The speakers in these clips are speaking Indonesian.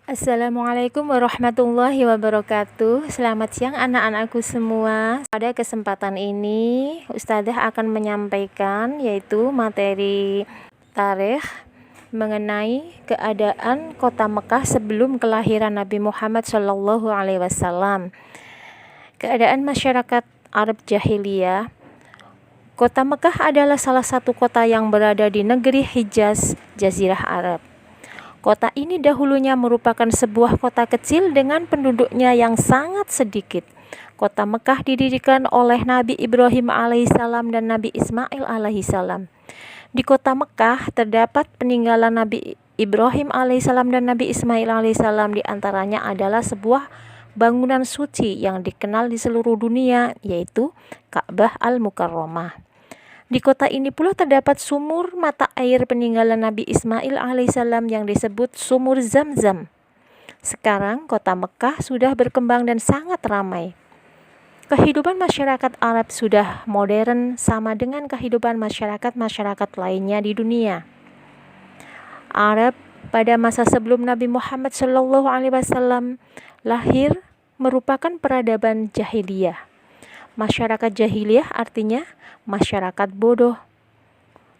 Assalamualaikum warahmatullahi wabarakatuh. Selamat siang anak-anakku semua. Pada kesempatan ini Ustazah akan menyampaikan yaitu materi tarikh mengenai keadaan kota Mekah sebelum kelahiran Nabi Muhammad SAW. Keadaan masyarakat Arab jahiliyah. Kota Mekah adalah salah satu kota yang berada di negeri Hijaz, Jazirah Arab. Kota ini dahulunya merupakan sebuah kota kecil dengan penduduknya yang sangat sedikit. Kota Mekah didirikan oleh Nabi Ibrahim alaihissalam dan Nabi Ismail alaihissalam. Di kota Mekah terdapat peninggalan Nabi Ibrahim alaihissalam dan Nabi Ismail alaihissalam. Di antaranya adalah sebuah bangunan suci yang dikenal di seluruh dunia, yaitu Ka'bah Al-Mukarramah. Di kota ini pula terdapat sumur mata air peninggalan Nabi Ismail alaihissalam yang disebut sumur Zam-Zam. Sekarang kota Mekah sudah berkembang dan sangat ramai. Kehidupan masyarakat Arab sudah modern sama dengan kehidupan masyarakat-masyarakat lainnya di dunia. Arab pada masa sebelum Nabi Muhammad SAW lahir merupakan peradaban jahiliyah. Masyarakat jahiliyah artinya masyarakat bodoh.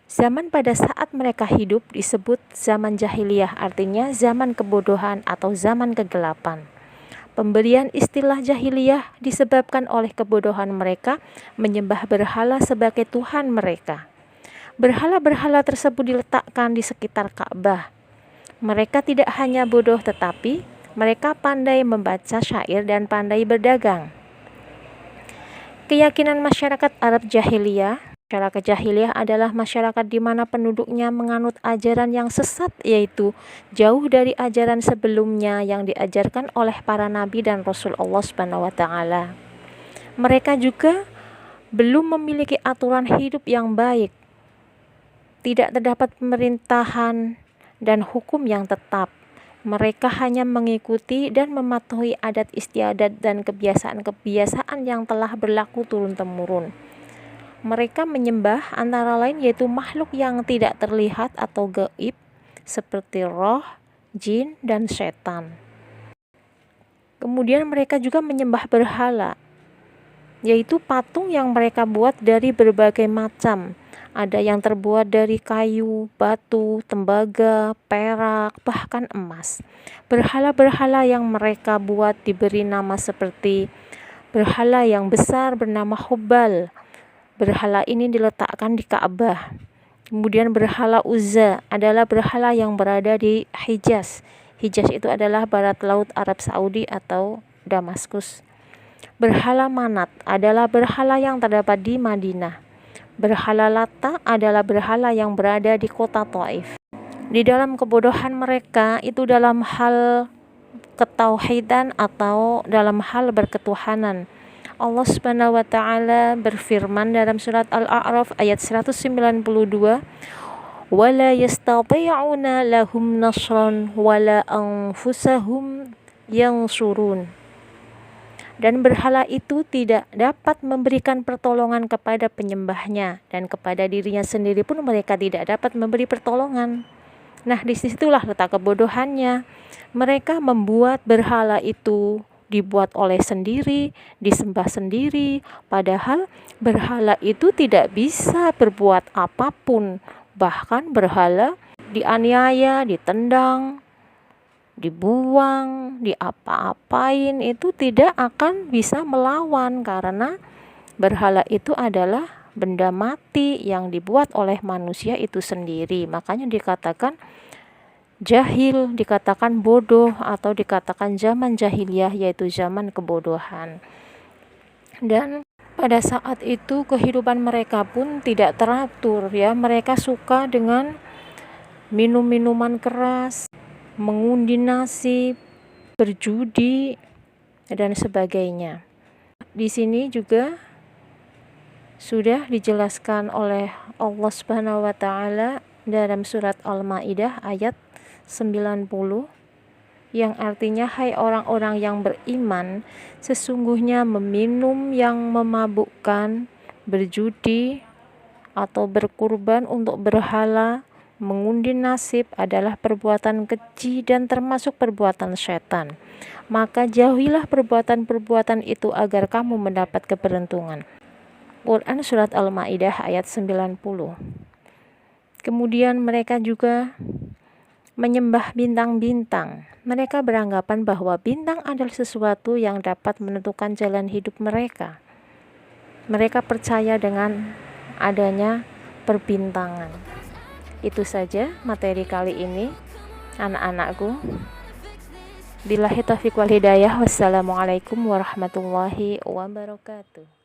Zaman pada saat mereka hidup disebut zaman jahiliyah, artinya zaman kebodohan atau zaman kegelapan. Pemberian istilah jahiliyah disebabkan oleh kebodohan mereka menyembah berhala sebagai Tuhan mereka. Berhala-berhala tersebut diletakkan di sekitar Ka'bah. Mereka tidak hanya bodoh tetapi mereka pandai membaca syair dan pandai berdagang. Keyakinan masyarakat Arab jahiliyah. Masyarakat jahiliyah adalah masyarakat di mana penduduknya menganut ajaran yang sesat, yaitu jauh dari ajaran sebelumnya yang diajarkan oleh para nabi dan rasul Allah SWT. Mereka juga belum memiliki aturan hidup yang baik. Tidak terdapat pemerintahan dan hukum yang tetap. Mereka hanya mengikuti dan mematuhi adat istiadat dan kebiasaan-kebiasaan yang telah berlaku turun-temurun. Mereka menyembah antara lain yaitu makhluk yang tidak terlihat atau gaib seperti roh, jin, dan setan. Kemudian mereka juga menyembah berhala, yaitu patung yang mereka buat dari berbagai macam. Ada yang terbuat dari kayu, batu, tembaga, perak, bahkan emas. Berhala-berhala yang mereka buat diberi nama seperti berhala yang besar bernama Hubal. Berhala ini diletakkan di Ka'bah. Kemudian berhala Uzza adalah berhala yang berada di Hijaz. Hijaz itu adalah barat laut Arab Saudi atau Damaskus. Berhala Manat adalah berhala yang terdapat di Madinah. Berhala Lata adalah berhala yang berada di kota Taif. Di dalam kebodohan mereka itu dalam hal ketauhidan atau dalam hal berketuhanan. Allah Subhanahu wa taala berfirman dalam surat Al-A'raf ayat 192, "Wala yastati'una lahum nasran wala anfusahum yansurun." Dan berhala itu tidak dapat memberikan pertolongan kepada penyembahnya, dan kepada dirinya sendiri pun mereka tidak dapat memberi pertolongan. Nah, disitulah letak kebodohannya. Mereka membuat berhala itu dibuat oleh sendiri, disembah sendiri, padahal berhala itu tidak bisa berbuat apapun. Bahkan berhala dianiaya, ditendang, dibuang, diapa-apain, itu tidak akan bisa melawan karena berhala itu adalah benda mati yang dibuat oleh manusia itu sendiri. Makanya dikatakan jahil, dikatakan bodoh, atau dikatakan zaman jahiliyah, yaitu zaman kebodohan. Dan pada saat itu kehidupan mereka pun tidak teratur, ya. Mereka suka dengan minum-minuman keras, mengundi nasib, berjudi, dan sebagainya. Di sini juga sudah dijelaskan oleh Allah Subhanahu wa taala dalam surat Al-Maidah ayat 90 yang artinya, hai orang-orang yang beriman, sesungguhnya meminum yang memabukkan, berjudi atau berkurban untuk berhala, mengundi nasib adalah perbuatan keji dan termasuk perbuatan setan. Maka jauhilah perbuatan-perbuatan itu agar kamu mendapat keberuntungan. Quran Surat Al-Ma'idah ayat 90. Kemudian mereka juga menyembah bintang-bintang. Mereka beranggapan bahwa bintang adalah sesuatu yang dapat menentukan jalan hidup mereka. Mereka percaya dengan adanya perbintangan. Itu saja materi kali ini, anak-anakku. Billahi taufiq wal hidayah. Wassalamualaikum warahmatullahi wabarakatuh.